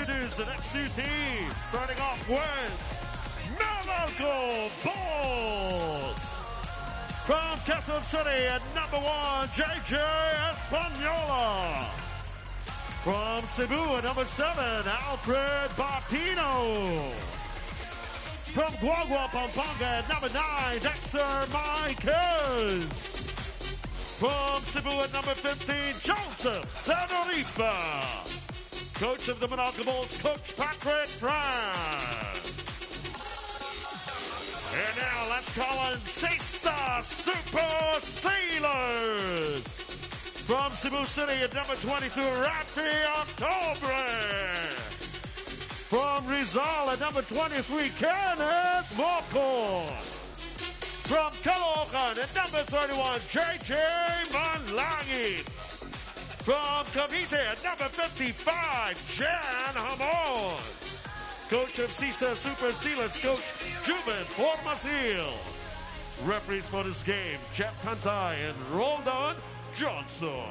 introduce the next two teams, starting off with Meralco Bulls. From Quezon City at number 1, JJ Espanola. From Cebu at number 7, Alfred Batino. From Guagua, Pampanga at number 9, Dexter Marquez. From Cebu at number 15, Joseph Senorifa. Coach of the Meralco Bulls, Coach Patrick Franz. And now let's call in Sista Super Sailors. From Cebu City at number 22, Rafi Octobre. From Rizal at number 23, Kenneth Moko. From Caloocan at number 31, JJ Manlangit. From Cavite at number 55, Jan Hamon. Coach of Sista Super Sealers, Coach Juben Formasil. Referees for this game, Jeff Tantay and Roldan Johnson.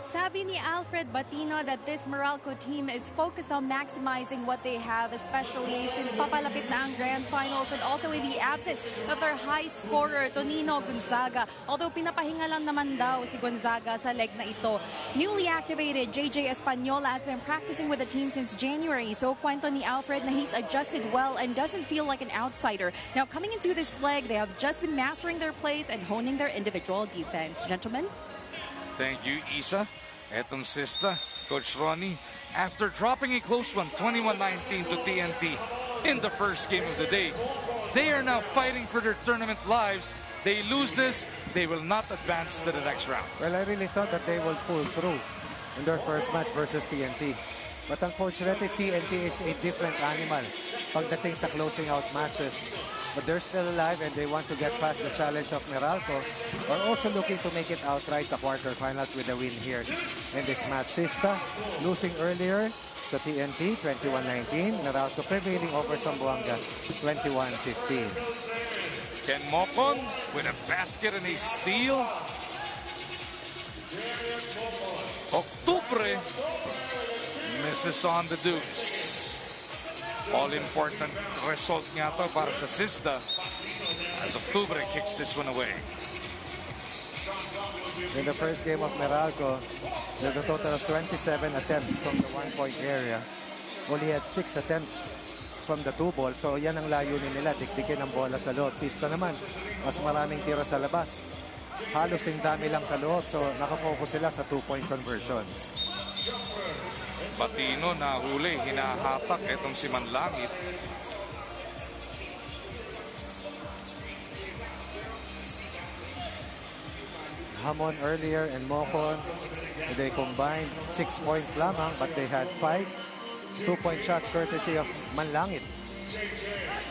Sabi ni Alfred Batino that this Meralco team is focused on maximizing what they have, especially since papalapit na ang Grand Finals and also in the absence of their high scorer, Tonino Gonzaga. Although pinapahinga lang naman daw si Gonzaga sa leg na ito. Newly activated JJ Espanola has been practicing with the team since January. So kwento ni Alfred na he's adjusted well and doesn't feel like an outsider. Now coming into this leg, they have just been mastering their plays and honing their individual defense. Gentlemen? Thank you, Isa. Etong Sista, Coach Ronnie, after dropping a close one, 21-19 to TNT in the first game of the day, they are now fighting for their tournament lives. They lose this, they will not advance to the next round. Well, I really thought that they will pull through in their first match versus TNT. But unfortunately, TNT is a different animal pagdating sa closing out matches. But they're still alive and they want to get past the challenge of Meralco. Are also looking to make it outright sa quarterfinals with a win here in this match. Sista losing earlier sa TNT, 21-19. Meralco prevailing over Zamboanga, 21-15. Ken Mocon with a basket and a steal. Octubre misses on the deuce. All-important result nga to para sa Sista as Octubre kicks this one away. In the first game of Meralco, there's a total of 27 attempts from the one-point area. Only had 6 attempts from the 2-ball. So yan ang layunin nila, dikdikin ang bola sa loob. Sista naman, mas maraming tira sa labas. Halos yung dami lang sa loob. So nakafocus sila sa 2-point conversions. Batino na huli, hinahatak itong si Manlangit. Hamon earlier and Mocon, they combined 6 points lamang, but they had 5 2-point shots courtesy of Manlangit.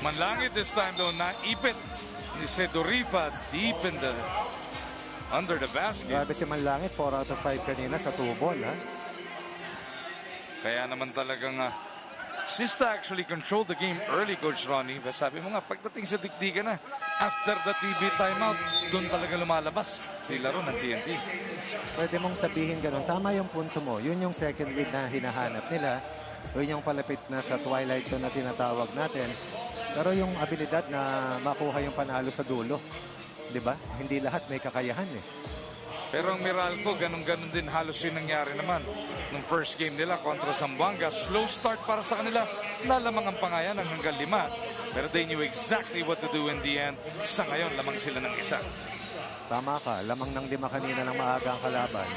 Manlangit this time though, naipit ni Sedorifa deep in the under the basket. Grabe si Manlangit, 4 out of 5 kanina sa 2-ball, ha? Kaya naman talagang Sista actually controlled the game early, Coach Ronnie. But sabi mo nga, pagdating sa dikdikan na, after the TV timeout, doon talaga lumalabas si laro ng TNT. Pwede mong sabihin ganun. Tama yung punto mo. Yun yung second win na hinahanap nila. Yun yung palapit na sa twilight zone na tinatawag natin. Pero yung abilidad na makuha yung panalo sa dulo, di ba? Hindi lahat may kakayahan eh. Pero ang Meralco, ganun-ganun din halos yung nangyari naman. Nung first game nila kontra Zamboanga, slow start para sa kanila. Lalamang ang pangayan ng hanggang 5. Pero they knew exactly what to do in the end. Sa ngayon, lamang sila ng 1. Tama ka, lamang ng 5 kanina ng maaga ang kalaban.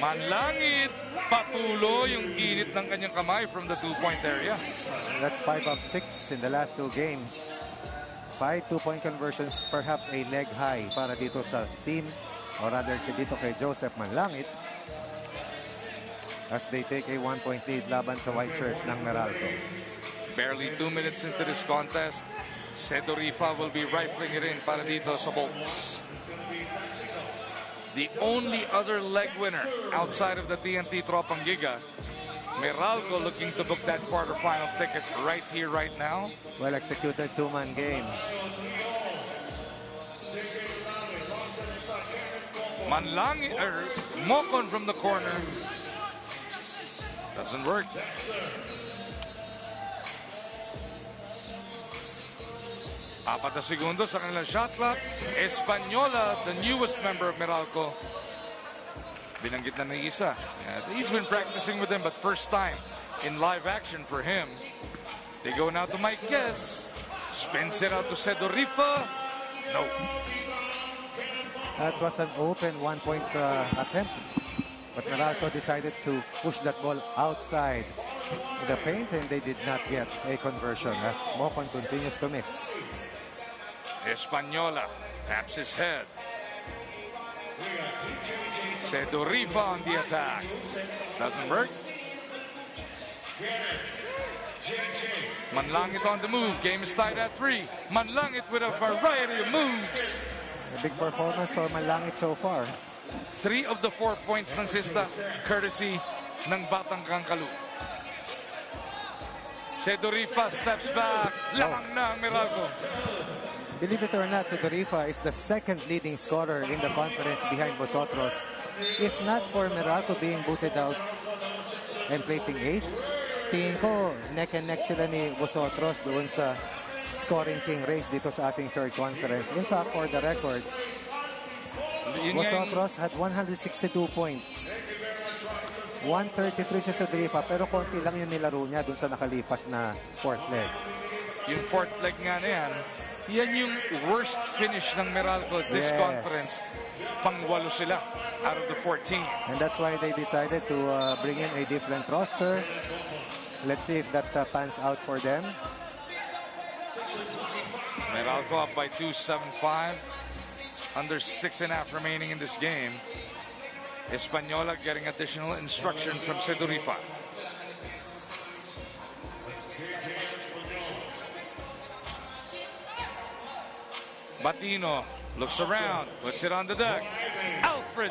Manlangit, patuloy yung init ng kanyang kamay from the 2-point area. That's 5 of 6 in the last 2 games. 5 2-point conversions, perhaps a leg high para dito sa team, or rather dito kay Joseph Manlangit, as they take a 1-point lead laban sa white shirts ng Meralco. Barely 2 minutes into this contest, Sedorifa will be rifling it in para dito sa Bolts. The only other leg winner outside of the TNT Tropang Giga, Meralco looking to book that quarterfinal ticket right here, right now. Well executed 2-man game. Manlangi, Mocon from the corner. Doesn't work. Apat na segundo sa kanilang shot clock. Espanola, the newest member of Meralco. Binanggit na ng isa. He's been practicing with them, but first time in live action for him. They go now to Mike Guess. Spins it out to Sedorifa. No. That was an open one-point attempt. But Meralco decided to push that ball outside the paint, and they did not get a conversion as Mocon continues to miss. Espanola taps his head. Sedorifa on the attack. Doesn't work. Manlangit on the move. Game is tied at 3. Manlangit with a variety of moves. A big performance for Manlangit so far. 3 of the 4 points ng Sista, courtesy ng Batang Kangkalu. Sedorifa steps back. Lamang na ang Meralco. Believe it or not, Sedorifa is the second leading scorer in the conference behind Vosotros. If not for Meralco being booted out and placing 8th, tingin ko neck and neck sila ni Vosotros doon sa scoring king race dito sa ating third conference. In fact, for the record, Vosotros had 162 points. 133 sa Sedorifa, pero konti lang yung nilaro niya doon sa nakalipas na fourth leg. Yung fourth leg nga na yan yung worst finish ng Meralco this conference. Pang-8 sila out of the 14. And that's why they decided to bring in a different roster. Let's see if that pans out for them. Meralco up by 2, 7-5. Under 6.5 remaining in this game. Espanola getting additional instruction from Sedorifa. Batino looks around, puts it on the deck. Alfred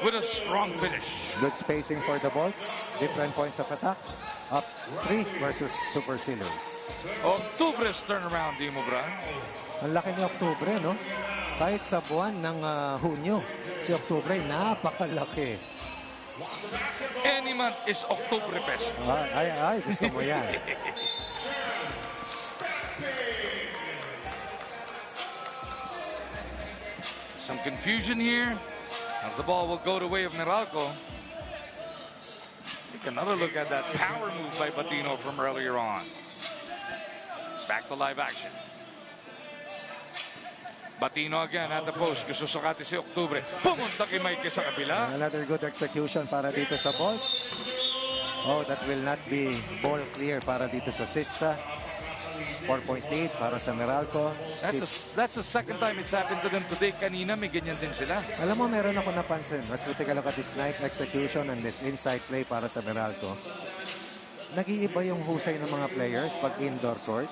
with a strong finish. Good spacing for the Bolts. Different points of attack. Up 3 versus Super Sealers. Octubre's turnaround, di mo, Bran? Ang laki ni Octubre, no? Kahit sa buwan ng Hunyo, si Octubre napakalaki. Any month is Octubre best. Ay, gusto mo yan. Some confusion here as the ball will go the way of Meralco. Take another look at that power move by Batino from earlier on. Back to live action. Batino again at the post. Gusto sukati si Octubre. Pumunta kay Mike sa kabila. Another good execution para dito sa Bolts. Oh, that will not be ball clear para dito sa Sista. 4-point lead para sa Meralco. That's the second time it's happened to them today. Kanina may ganyan din sila. Alam mo, meron ako napansin. Let's take a look at this nice execution and this inside play para sa Meralco. Nag-iiba yung husay ng mga players pag indoor court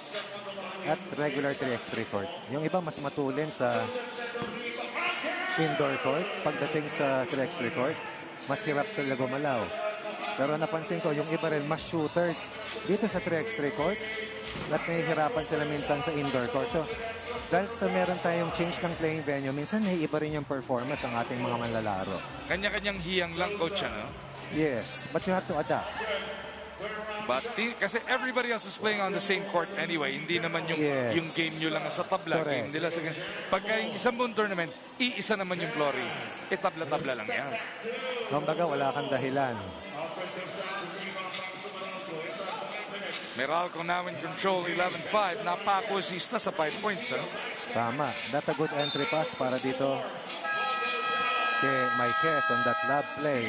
at regular 3x3 court. Yung iba mas matulin sa indoor court. Pagdating sa 3x3 court, mas hirap sila gumalaw. Pero napansin ko, yung iba rin mas shooter dito sa 3x3 court at nahihirapan sila minsan sa indoor court. So, dahil sa meron tayong change ng playing venue, minsan naiiba rin yung performance ng ating mga manlalaro. Kanya-kanyang hiyang lang, coach, ano? Yes, but you have to adapt. But kasi everybody else is playing on the same court anyway. Hindi naman yung game nyo lang sa tabla. Game nila sa pagka yung isang buong tournament, iisa naman yung glory. Tabla-tabla lang yan. Kumbaga, wala kang dahilan. Meralco now in control, 11-5. Napako Sista sa 5 points. Tama. That's a good entry pass para dito kay Maikes on that lob play.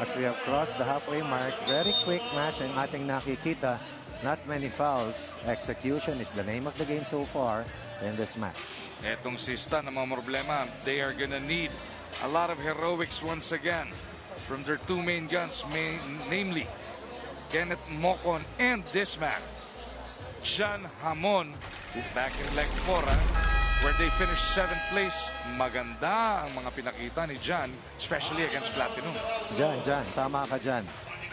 As we have crossed the halfway mark, very quick match and ating nakikita, not many fouls. Execution is the name of the game so far in this match. Etong Sista na mga problema, they are gonna need a lot of heroics once again from their two main guns, namely Kenneth Mocon and this man, John Hamon, is back in leg 4, where they finished 7th place. Maganda ang mga pinakita ni John, especially against Platinum. John, tama ka dyan.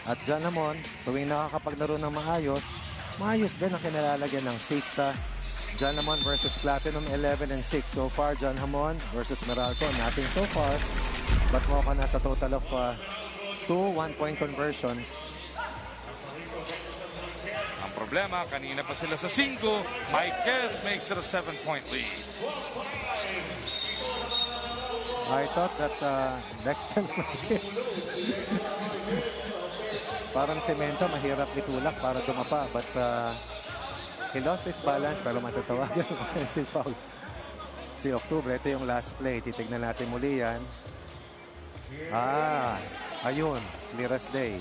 At John Hamon, tuwing nakakapaglaro ng maayos din ang kinalalagyan ng Sista. John Hamon versus Platinum, 11-6. So far, John Hamon versus Meralco, nothing so far. But Mocha nasa total of 2 1-point conversions. Ang problema, kanina pa sila sa 5. Marquez makes it a 7-point lead. I thought that next time Marquez parang semento, mahirap itulak para dumapa. But he lost his balance, pero matatawagan ng offensive foul. Si Octubre, ito yung last play. Titignan natin muli yan. Ayun. Clear as day.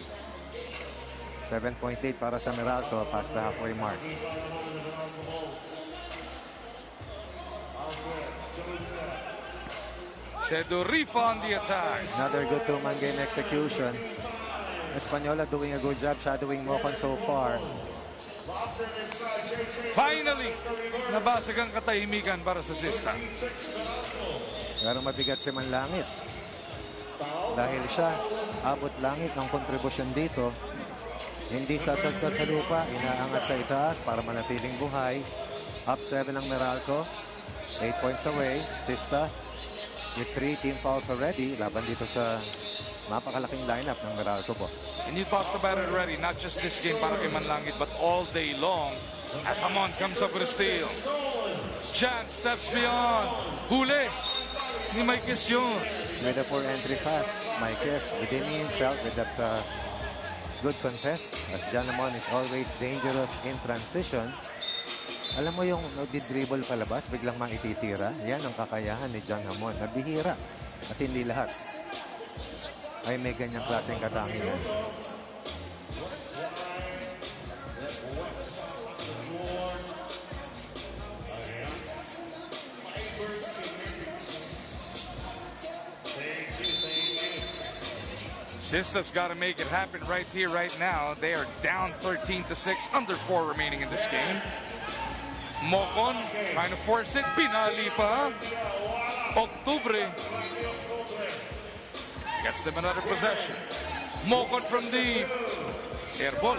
7.8 para sa Meralco past the halfway mark. Sedurifa on the attack. Another good two-man game execution. Española doing a good job shadowing Mocon so far. Finally, nabasag ang katahimikan para sa Sista. Pero mabigat si Manlangit. Dahil siya, abot langit ng kontribusyon dito. Hindi sasadsad sa lupa, inaangat sa itaas para manatiling buhay. Up 7 ang Meralco. 8 points away. Sista with 3 team fouls already. Laban dito sa napakalaking lineup ng Meralco Box. And you talked about it already, not just this game para kay Manlangit, but all day long. As Hamon comes up with a steal. Jan steps beyond. Huli ni Marquez yun. Made a poor entry pass. Marquez within inch out with that good contest. As Jan Hamon is always dangerous in transition. Alam mo yung nagdi-dribble palabas, biglang maititira. Yan ang kakayahan ni Jan Hamon. Nabihira. At hindi lahat ay may ganyang klaseng katangian. Sista's got to make it happen right here, right now. They are down 13-6, under 4 remaining in this game. Mocon trying to force it. Pinali pa. Octubre gets them another possession. Mocon from the air ball.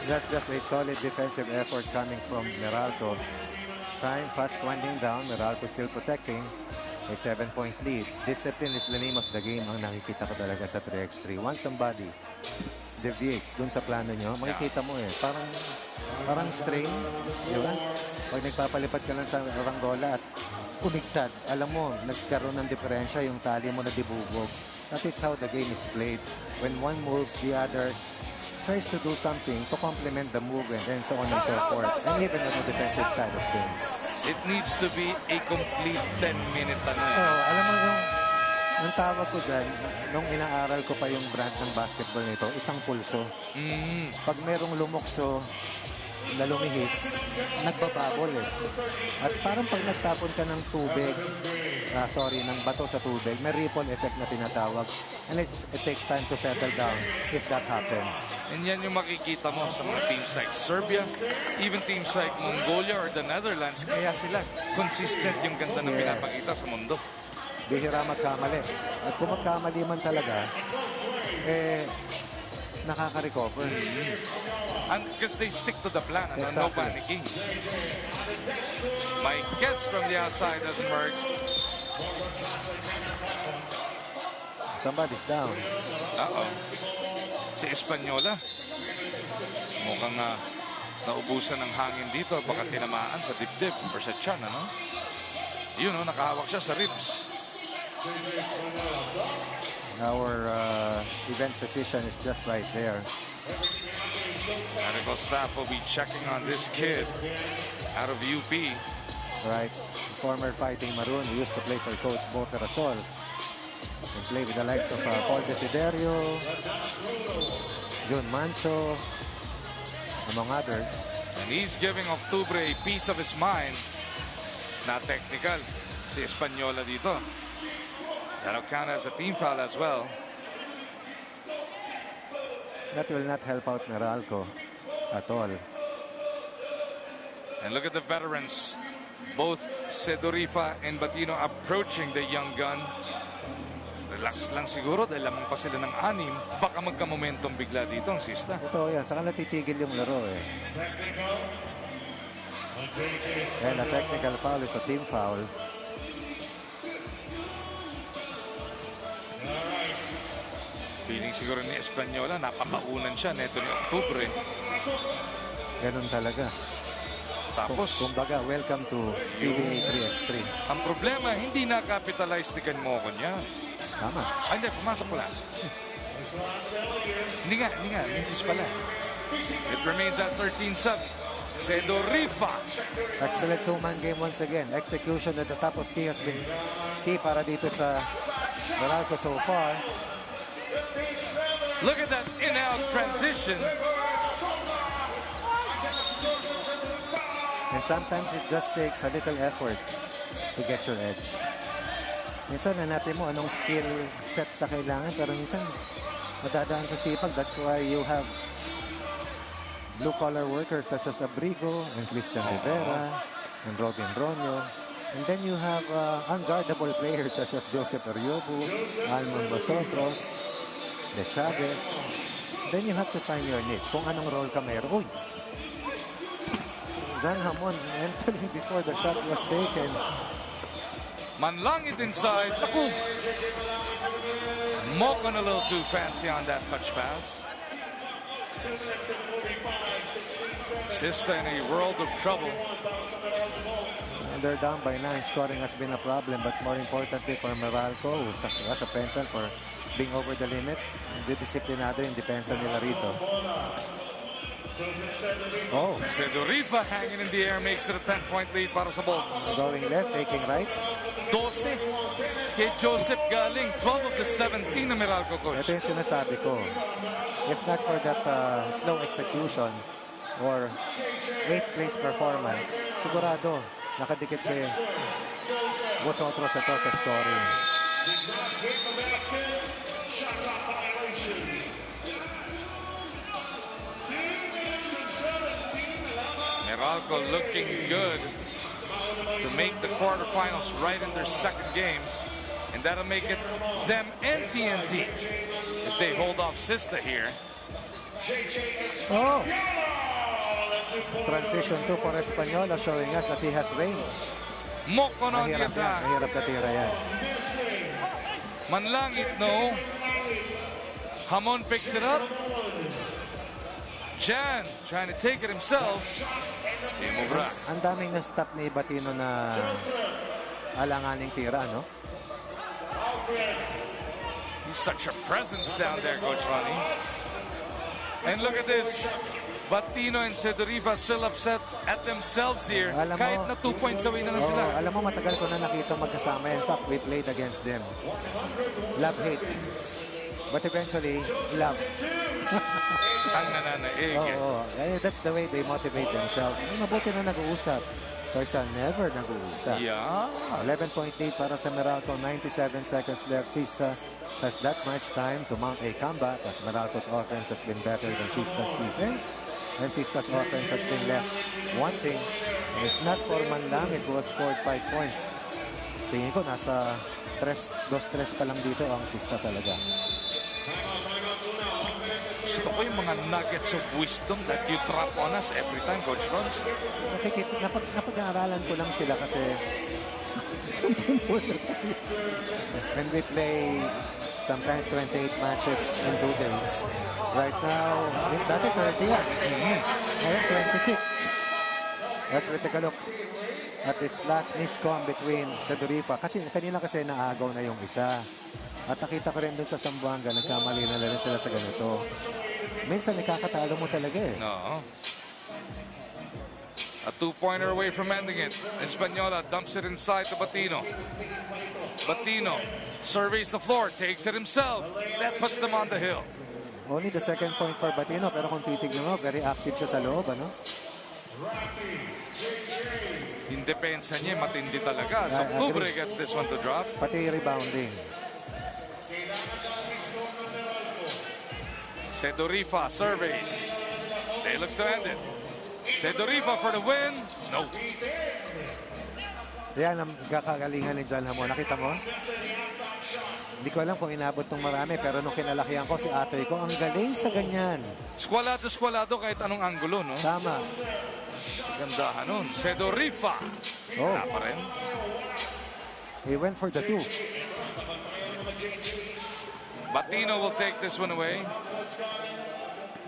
That's just a solid defensive effort coming from Meralco. Time fast winding down. Meralco still protecting a 7-point lead. Discipline is the name of the game. Ang nakikita ko talaga sa 3x3. Once somebody deviates dun sa plano nyo, makikita mo parang strain. Diba? Pag nagpapalipad ka lang sa ranggola at umigsad, alam mo, nagkaroon ng diferensya yung tali mo na dibubog. That is how the game is played. When one moves, the other tries to do something to complement the movement and so on and so forth. And even on the defensive side of things. It needs to be a complete 10-minute alam mo yung tawag ko dyan, nung inaaral ko pa yung brand ng basketball nito, isang pulso. Pag merong lumukso na lumihis, nagbababol eh. At parang pag nagtapon ka ng tubig, ng bato sa tubig, may ripple effect na tinatawag. And it takes time to settle down if that happens. And yan yung makikita mo sa mga teams like Serbia, even teams like Mongolia or the Netherlands. Kaya sila consistent yung ganda na pinapakita sa mundo. Bihira magkamali. At kung magkamali man talaga, nakaka-recover. And because they stick to the plan, exactly. No panicking. My guess from the outside doesn't work. Somebody's down. Si Española. Mukhang naubusan ng hangin dito. Baka tinamaan sa dibdib or sa tiyan, ano? Yun, nakahawak siya sa ribs. Our event physician is just right there. Medical staff will be checking on this kid out of UP. Right. Former Fighting Maroon who used to play for Coach Bo Terasol. And play with the likes of Paul Desiderio, Jun Manso, among others. And he's giving Octubre a piece of his mind. Not technical. Si Española dito. That'll count as a team foul as well. That will not help out Meralco at all. And look at the veterans. Both Sedurifa and Batino approaching the young gun. Relax lang siguro dahil lamang pa sila ng 6. Baka magka-momentum bigla dito ang Sista. Ito yan. Saka natitigil yung laro eh. And a technical foul is a team foul. Feeling siguro ni Espanola, napakaunan siya neto ni Oktubre. Ganun talaga. Tapos, Kumbaga, welcome to PBA 3x3. ang problema, hindi na-capitalize ni Kanmokon niya. Tama. Ay, hindi, pumasok pala. Hindi nga, mintis pala. It remains at 13-7. Cedo Rifa. Excellent two-man game once again. Execution at the top of key has been key para dito sa Meralco so far. Look at that in-out transition. And sometimes it just takes a little effort to get your edge. Minsan, hanapin mo anong skill set na kailangan, pero minsan, madadaan sa sipag. That's why you have blue-collar workers such as Abrigo and Christian Rivera and Robin Ronyo. And then you have unguardable players such as Joseph Ariobu, Almon Basotros, De Chavez. Then you have to find your niche. Kung anong role ka mayroon. Uy! Zan Hamon entering before the shot was taken. Manlangit inside. Naku! Mokon a little too fancy on that touch pass. Sista in a world of trouble. And they're down by 9. Scoring has been a problem, but more importantly for Meralco, who has a penchant for being over the limit. Hindi disiplinado yung depensa nila rito. Oh, Cedo Rifa hanging in the air makes it a 10-point lead para sa Bolts. going left, taking right. 12 kay Joseph Galing. 12 of the 17 na Meralco, coach. Ito yung sinasabi ko. If not for that slow execution or 8th place performance, sigurado nakadikit kay Bosotros ito sa scoring. Meralco looking good to make the quarterfinals right in their second game. And that'll make it them and TNT if they hold off Sista here. Oh! Transition 2 for Espanola showing us that he has range. Mokon on the Mahirap yan. attack. Mahirap na tira yan. Manlangit, no. Hamon picks it up. Jan trying to take it himself. Imubra. Ang daming na-stop ni Batino na alanganing tira, no? He's such a presence down there, Coach Ronnie. And look at this. Batino and Cedorifa still upset at themselves here. Kahit na 2 points away na lang sila. Alam mo, matagal ko na nakita magkasama. In fact, we played against them. Love-hate. But eventually, love. Ang nananaig. That's the way they motivate themselves. Mabuti na nag-uusap. Kaysa never nag-uusap. Yeah. 11.8 para sa Meralco. 97 seconds left. Sista has that much time to mount a comeback as Meralco's offense has been better than Sista's defense. And Sista's offense has been left wanting. If not for Manlangit who has scored 5 points. Tingin ko nasa 2-3 pa lang dito ang Sista talaga. Gusto ko yung mga nuggets of wisdom that you drop on us every time, Coach Rons. Napag-aaralan ko lang sila kasi when we play sometimes 28 matches in 2 days. Right now, dati 30 yan. Ngayon 26. Let's take a look at this last miscom between Cedorifa. Kasi kanina kasi naagaw na yung isa. At nakita ko rin doon sa Zamboanga, nagkamali na rin sila sa ganito. Minsan, nakakatalo mo talaga eh. No. A 2-pointer away from ending it. Espanola dumps it inside to Batino. Batino surveys the floor, takes it himself. That puts them on the hill. Only the second point for Batino, pero kung titignan mo, very active siya sa loob, ano? Yung depensa niya, matindi talaga. So, Kubre gets this one to drop. Pati rebounding. Cedorifa surveys. They look to end it. Cedorifa for the win. No. Yan ang kakagalingan ni John Hamon. Nakita mo? Hindi ko alam kung inabot ng marami, pero nung kinalakihan ko si atoy ko, ang galing sa ganyan. Squalado kahit anong anggulo, no? Tama. Gandahan nun. Cedorifa. Wala pa rin. He went for the 2. Batino will take this one away.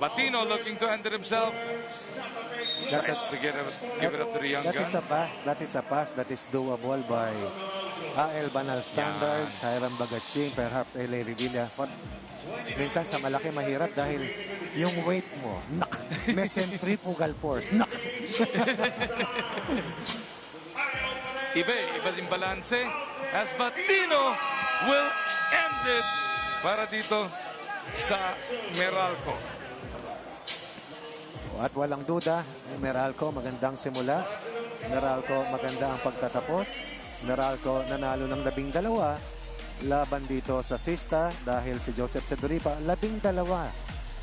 Batino looking to end it himself. Tries to give it up to the young gun. That is a pass that is doable by AL Banal standards, Hiram Bagaching, perhaps LA Revilla. Minsan sa malaki mahirap dahil yung weight mo, may centrifugal force. Iba din balanse as Batino will end it para dito sa Meralco. At walang duda, Meralco magandang simula. Meralco maganda ang pagtatapos. Meralco nanalo ng 12 laban dito sa Sista dahil si Joseph Seduripa 12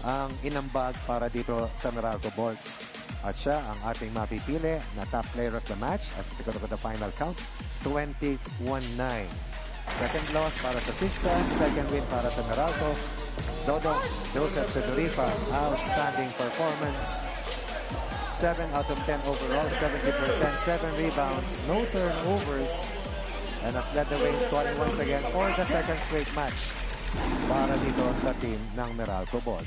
ang inambag para dito sa Meralco Bolts. At siya ang ating mapipili na top player of the match as we go to the final count, 21-9. Second loss para sa Sista, second win para sa Meralco. Dodong Joseph Seduripa, outstanding performance. 7 out of 10 overall, 70%, 7 rebounds, no turnovers, and has led the way in scoring once again for the second straight match para dito sa team ng Meralco Bolts.